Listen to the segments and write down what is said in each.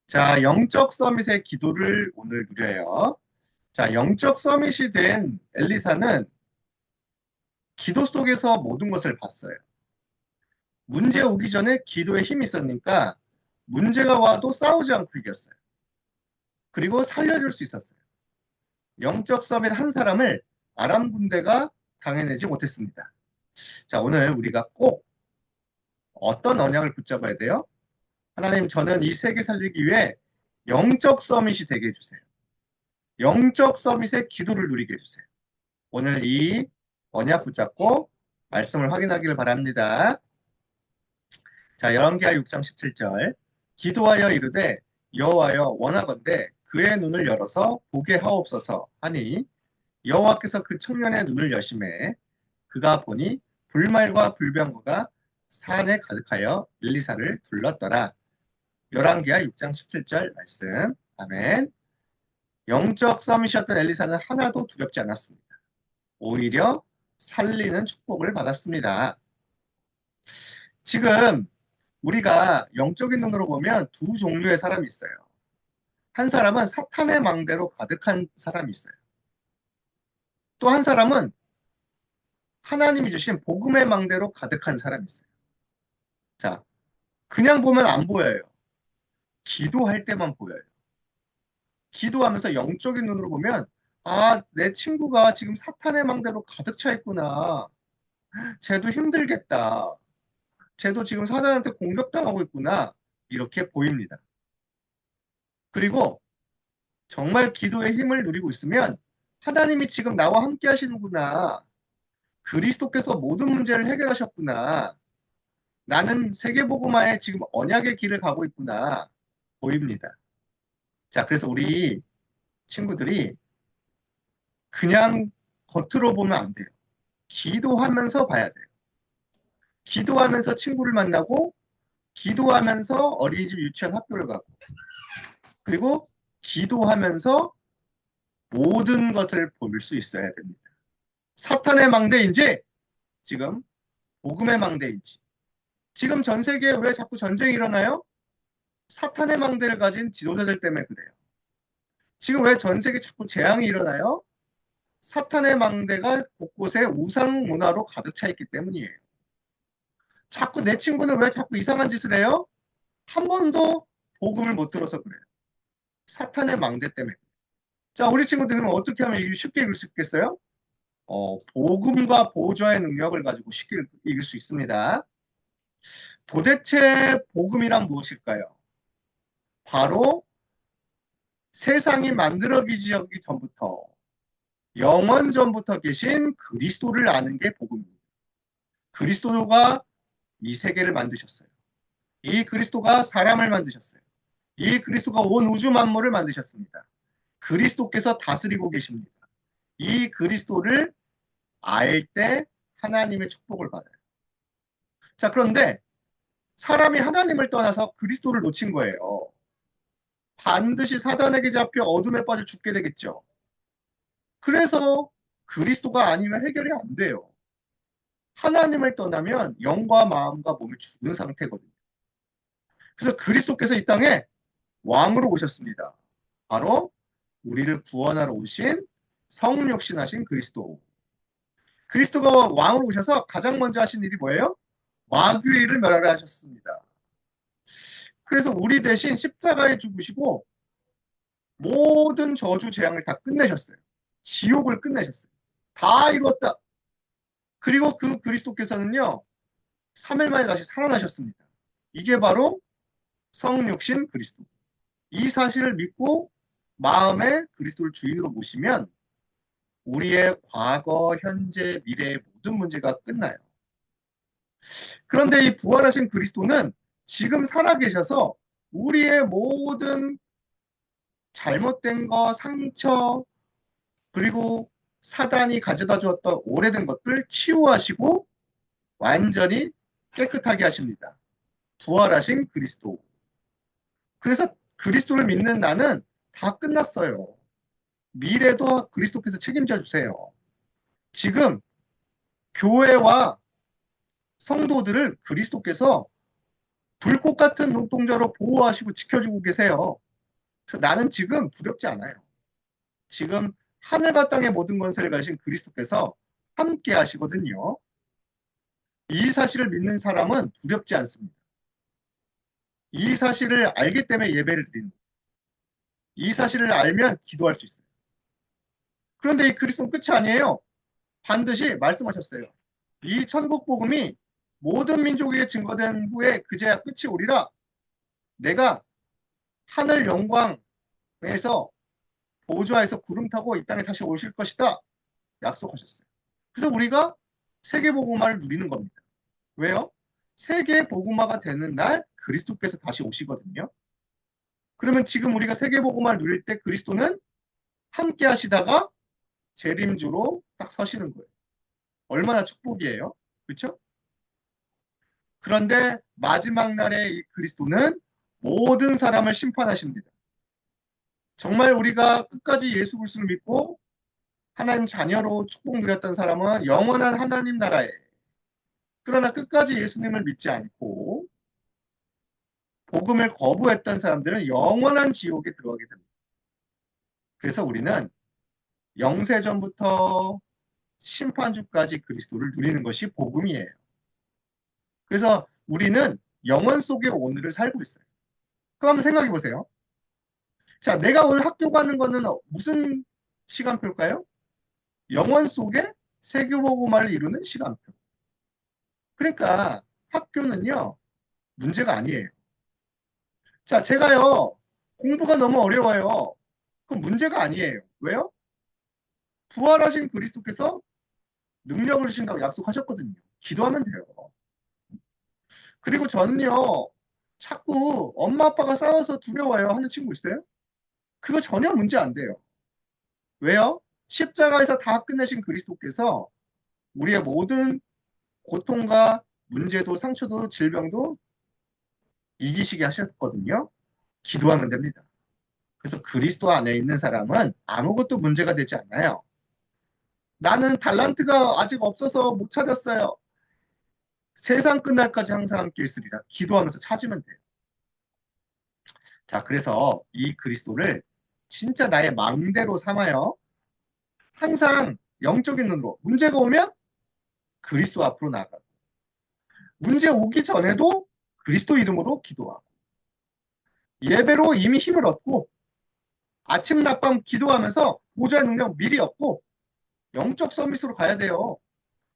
자, 영적 서밋의 기도를 오늘 누려요. 자, 영적 서밋이 된 엘리사는 기도 속에서 모든 것을 봤어요. 문제 오기 전에 기도에 힘이 있었으니까 문제가 와도 싸우지 않고 이겼어요. 그리고 살려줄 수 있었어요. 영적 서밋 한 사람을 아람 군대가 당해내지 못했습니다. 자, 오늘 우리가 꼭 어떤 언약을 붙잡아야 돼요? 하나님, 저는 이 세계 살리기 위해 영적 서밋이 되게 해주세요. 영적 서밋의 기도를 누리게 해주세요. 오늘 이 언약 붙잡고 말씀을 확인하기를 바랍니다. 자, 열왕기하 6장 17절. 기도하여 이르되 여호와여 원하건대 그의 눈을 열어서 보게 하옵소서 하니 여호와께서 그 청년의 눈을 여심해 그가 보니 불말과 불병거가 산에 가득하여 엘리사를 불렀더라. 열왕기하 6장 17절 말씀. 아멘. 영적 서밋이었던 엘리사는 하나도 두렵지 않았습니다. 오히려 살리는 축복을 받았습니다. 지금 우리가 영적인 눈으로 보면 두 종류의 사람이 있어요. 한 사람은 사탄의 망대로 가득한 사람이 있어요. 또 한 사람은 하나님이 주신 복음의 망대로 가득한 사람이 있어요. 자, 그냥 보면 안 보여요. 기도할 때만 보여요. 기도하면서 영적인 눈으로 보면 아, 내 친구가 지금 사탄의 망대로 가득 차 있구나. 쟤도 힘들겠다. 쟤도 지금 사단한테 공격당하고 있구나. 이렇게 보입니다. 그리고 정말 기도의 힘을 누리고 있으면 하나님이 지금 나와 함께 하시는구나. 그리스도께서 모든 문제를 해결하셨구나. 나는 세계복음화에 지금 언약의 길을 가고 있구나. 보입니다. 자, 그래서 우리 친구들이 그냥 겉으로 보면 안 돼요. 기도하면서 봐야 돼요. 기도하면서 친구를 만나고, 기도하면서 어린이집 유치원 학교를 가고, 그리고 기도하면서 모든 것을 볼 수 있어야 됩니다. 사탄의 망대인지 지금 복음의 망대인지. 지금 전 세계에 왜 자꾸 전쟁이 일어나요? 사탄의 망대를 가진 지도자들 때문에 그래요. 지금 왜 전 세계에 자꾸 재앙이 일어나요? 사탄의 망대가 곳곳에 우상 문화로 가득 차 있기 때문이에요. 자꾸 내 친구는 왜 자꾸 이상한 짓을 해요? 한 번도 복음을 못 들어서 그래요. 사탄의 망대 때문에. 자, 우리 친구들은 어떻게 하면 쉽게 읽을 수 있겠어요? 복음과 보좌의 능력을 가지고 쉽게 읽을 수 있습니다. 도대체 복음이란 무엇일까요? 바로 세상이 만들어지기 전부터 영원 전부터 계신 그리스도를 아는 게 복음입니다. 그리스도가 이 세계를 만드셨어요. 이 그리스도가 사람을 만드셨어요. 이 그리스도가 온 우주 만물을 만드셨습니다. 그리스도께서 다스리고 계십니다. 이 그리스도를 알 때 하나님의 축복을 받아요. 자, 그런데 사람이 하나님을 떠나서 그리스도를 놓친 거예요. 반드시 사단에게 잡혀 어둠에 빠져 죽게 되겠죠. 그래서 그리스도가 아니면 해결이 안 돼요. 하나님을 떠나면 영과 마음과 몸이 죽은 상태거든요. 그래서 그리스도께서 이 땅에 왕으로 오셨습니다. 바로 우리를 구원하러 오신 성육신하신 그리스도. 그리스도가 왕으로 오셔서 가장 먼저 하신 일이 뭐예요? 마귀의 일을 멸하려 하셨습니다. 그래서 우리 대신 십자가에 죽으시고 모든 저주 재앙을 다 끝내셨어요. 지옥을 끝내셨어요. 다 이뤘다. 그리고 그 그리스도께서는요, 3일 만에 다시 살아나셨습니다. 이게 바로 성육신 그리스도. 이 사실을 믿고 마음에 그리스도를 주인으로 모시면 우리의 과거, 현재, 미래의 모든 문제가 끝나요. 그런데 이 부활하신 그리스도는 지금 살아계셔서 우리의 모든 잘못된 거, 상처, 그리고 사단이 가져다 주었던 오래된 것들 치유하시고 완전히 깨끗하게 하십니다. 부활하신 그리스도. 그래서 그리스도를 믿는 나는 다 끝났어요. 미래도 그리스도께서 책임져 주세요. 지금 교회와 성도들을 그리스도께서 불꽃 같은 눈동자로 보호하시고 지켜주고 계세요. 그래서 나는 지금 두렵지 않아요. 지금 하늘과 땅의 모든 권세를 가진 그리스도께서 함께 하시거든요. 이 사실을 믿는 사람은 두렵지 않습니다. 이 사실을 알기 때문에 예배를 드리는 거예요. 이 사실을 알면 기도할 수 있어요. 그런데 이 그리스도는 끝이 아니에요. 반드시 말씀하셨어요. 이 천국 복음이 모든 민족에게 증거된 후에 그제야 끝이 오리라. 내가 하늘 영광에서 보좌에서 구름 타고 이 땅에 다시 오실 것이다. 약속하셨어요. 그래서 우리가 세계 복음화를 누리는 겁니다. 왜요? 세계 복음화가 되는 날 그리스도께서 다시 오시거든요. 그러면 지금 우리가 세계 복음화를 누릴 때 그리스도는 함께 하시다가 재림주로 딱 서시는 거예요. 얼마나 축복이에요. 그렇죠? 그런데 마지막 날에 이 그리스도는 모든 사람을 심판하십니다. 정말 우리가 끝까지 예수 그리스도를 믿고 하나님 자녀로 축복 누렸던 사람은 영원한 하나님 나라에, 그러나 끝까지 예수님을 믿지 않고 복음을 거부했던 사람들은 영원한 지옥에 들어가게 됩니다. 그래서 우리는 영세전부터 심판주까지 그리스도를 누리는 것이 복음이에요. 그래서 우리는 영원 속의 오늘을 살고 있어요. 그럼 한번 생각해 보세요. 자, 내가 오늘 학교 가는 거는 무슨 시간표일까요? 영원 속에 세계복음화를 이루는 시간표. 그러니까 학교는요, 문제가 아니에요. 자, 제가요, 공부가 너무 어려워요. 그럼 문제가 아니에요. 왜요? 부활하신 그리스도께서 능력을 주신다고 약속하셨거든요. 기도하면 돼요. 그리고 저는요, 자꾸 엄마 아빠가 싸워서 두려워요 하는 친구 있어요? 그거 전혀 문제 안 돼요. 왜요? 십자가에서 다 끝내신 그리스도께서 우리의 모든 고통과 문제도 상처도 질병도 이기시게 하셨거든요. 기도하면 됩니다. 그래서 그리스도 안에 있는 사람은 아무것도 문제가 되지 않아요. 나는 달란트가 아직 없어서 못 찾았어요. 세상 끝날까지 항상 함께 있으리라. 기도하면서 찾으면 돼요. 자, 그래서 이 그리스도를 진짜 나의 망대로 삼아요. 항상 영적인 눈으로 문제가 오면 그리스도 앞으로 나가고 문제 오기 전에도 그리스도 이름으로 기도하고 예배로 이미 힘을 얻고 아침 낮밤 기도하면서 보좌의 능력 미리 얻고 영적 서밋으로 가야 돼요.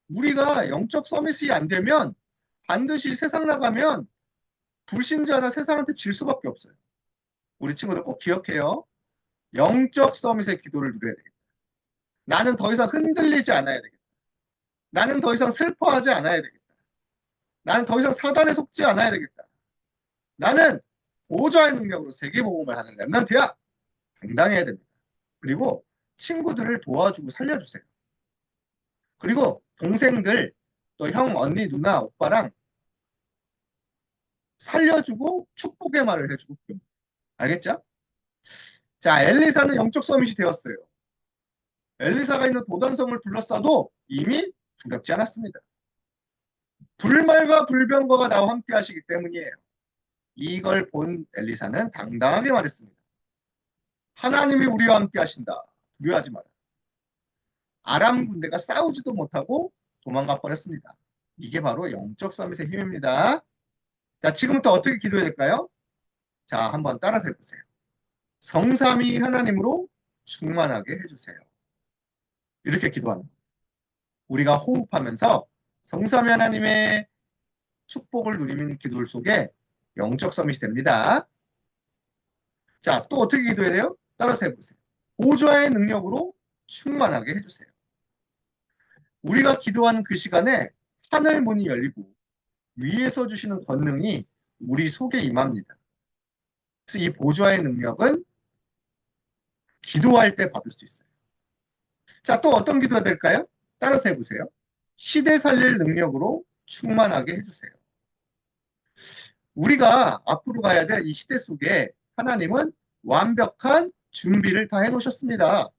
우리가 영적 서밋이 안 되면 반드시 세상 나가면 불신자나 세상한테 질 수밖에 없어요. 우리 친구들 꼭 기억해요. 영적 서밋의 기도를 누려야 되겠다. 나는 더 이상 흔들리지 않아야 되겠다. 나는 더 이상 슬퍼하지 않아야 되겠다. 나는 더 이상 사단에 속지 않아야 되겠다. 나는 보좌의 능력으로 세계복음을 하는 렘넌트야. 당당해야 됩니다. 그리고 친구들을 도와주고 살려주세요. 그리고 동생들, 또 형, 언니, 누나, 오빠랑 살려주고 축복의 말을 해주고. 알겠죠? 자, 엘리사는 영적 서밋이 되었어요. 엘리사가 있는 도단성을 둘러싸도 이미 두렵지 않았습니다. 불말과 불병거가 나와 함께 하시기 때문이에요. 이걸 본 엘리사는 당당하게 말했습니다. 하나님이 우리와 함께 하신다. 두려워하지 마라. 아람 군대가 싸우지도 못하고 도망가 버렸습니다. 이게 바로 영적 서밋의 힘입니다. 자, 지금부터 어떻게 기도해야 될까요? 자, 한번 따라서 해보세요. 성삼위 하나님으로 충만하게 해주세요. 이렇게 기도하는 거예요. 우리가 호흡하면서 성삼위 하나님의 축복을 누리는 기도 속에 영적 서밋이 됩니다. 자, 또 어떻게 기도해야 돼요? 따라서 해보세요. 보좌의 능력으로 충만하게 해주세요. 우리가 기도하는 그 시간에 하늘 문이 열리고 위에서 주시는 권능이 우리 속에 임합니다. 그래서 이 보좌의 능력은 기도할 때 받을 수 있어요. 자, 또 어떤 기도가 될까요? 따라서 해보세요. 시대 살릴 능력으로 충만하게 해주세요. 우리가 앞으로 가야 될 이 시대 속에 하나님은 완벽한 준비를 다 해놓으셨습니다.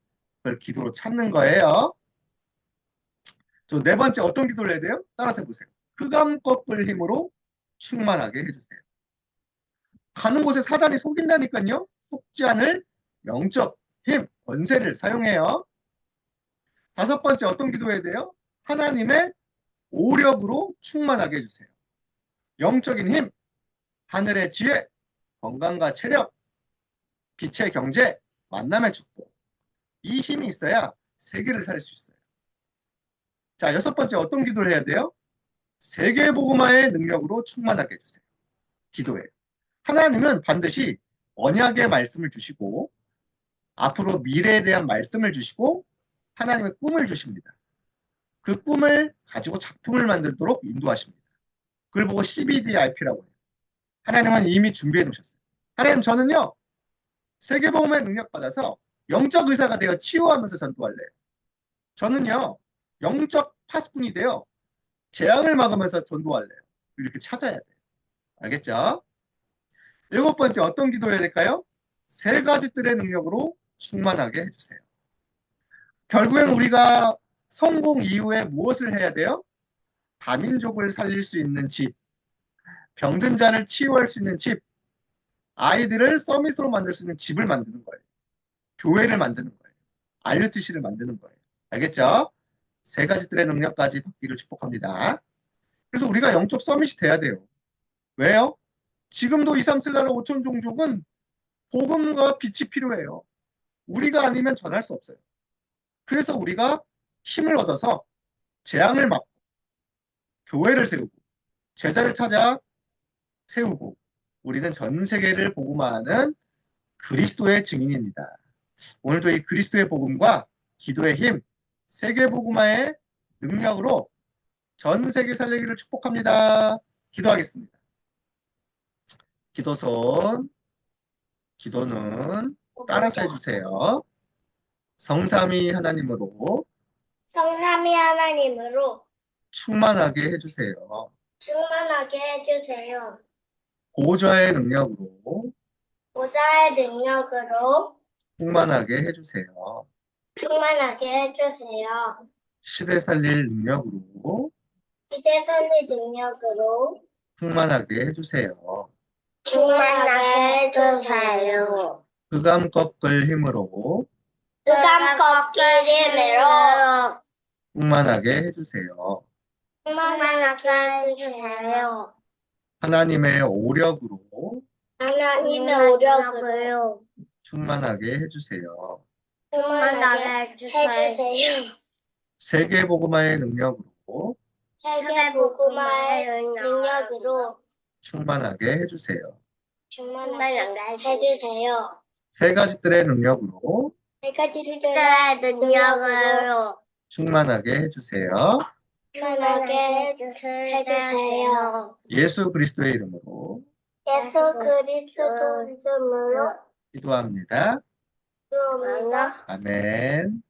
그걸 기도로 찾는 거예요. 네 번째 어떤 기도를 해야 돼요? 따라서 해보세요. 흑암 꺾을 힘으로 충만하게 해주세요. 가는 곳에 사자니 속인다니까요. 속지 않을 영적 힘, 권세를 사용해요. 다섯 번째 어떤 기도해야 돼요? 하나님의 오력으로 충만하게 해주세요. 영적인 힘, 하늘의 지혜, 건강과 체력, 빛의 경제, 만남의 축복. 이 힘이 있어야 세계를 살릴 수 있어요. 자, 여섯 번째 어떤 기도를 해야 돼요? 세계복음화의 능력으로 충만하게 해주세요. 기도해요. 하나님은 반드시 언약의 말씀을 주시고 앞으로 미래에 대한 말씀을 주시고 하나님의 꿈을 주십니다. 그 꿈을 가지고 작품을 만들도록 인도하십니다. 그걸 보고 CBDIP라고 해요. 하나님은 이미 준비해 놓으셨어요. 하나님 저는요. 세계복음의 능력 받아서 영적 의사가 되어 치유하면서 전도할래요. 저는요. 영적 파수꾼이 되어 재앙을 막으면서 전도할래요. 이렇게 찾아야 돼요. 알겠죠? 일곱 번째 어떤 기도를 해야 될까요? 세 가지 뜰의 능력으로 충만하게 해주세요. 결국엔 우리가 성공 이후에 무엇을 해야 돼요? 다민족을 살릴 수 있는 집, 병든 자를 치유할 수 있는 집, 아이들을 서밋으로 만들 수 있는 집을 만드는 거예요. 교회를 만드는 거예요. RUTC를 만드는 거예요. 알겠죠? 세 가지 뜰의 능력까지 받기를 축복합니다. 그래서 우리가 영적 서밋이 돼야 돼요. 왜요? 지금도 2, 3, 7, 8, 5천 종족은 복음과 빛이 필요해요. 우리가 아니면 전할 수 없어요. 그래서 우리가 힘을 얻어서 재앙을 막고 교회를 세우고 제자를 찾아 세우고 우리는 전 세계를 복음화하는 그리스도의 증인입니다. 오늘도 이 그리스도의 복음과 기도의 힘, 세계 복음화의 능력으로 전 세계 살리기를 축복합니다. 기도하겠습니다. 기도는 따라서 해주세요. 성삼위 하나님으로 성삼위 하나님으로 충만하게 해주세요. 충만하게 해주세요. 보좌의 능력으로 보좌의 능력으로 충만하게 해주세요. 충만하게 해주세요. 시대 살릴 능력으로 시대선의 능력으로 충만하게 해주세요. 충만하게 해주세요. 흑암 꺾을 힘으로 흑암 꺾일 힘으로 충만하게 해주세요. 충만하게 해주세요. 하나님의 오력으로 하나님의 오력으로 충만하게 해주세요. 충만하게 해주세요. 세계복음화의 능력으로 세계 복음화의 능력으로 충만하게 해주세요. 충만하게 해주세요. 세 가지 뜰의 능력으로 세 가지 뜰의 능력으로 충만하게 해주세요. 충만하게 해주세요. 예수 그리스도의 이름으로 예수 그리스도 이름으로 기도합니다. 기도합니다. 아멘.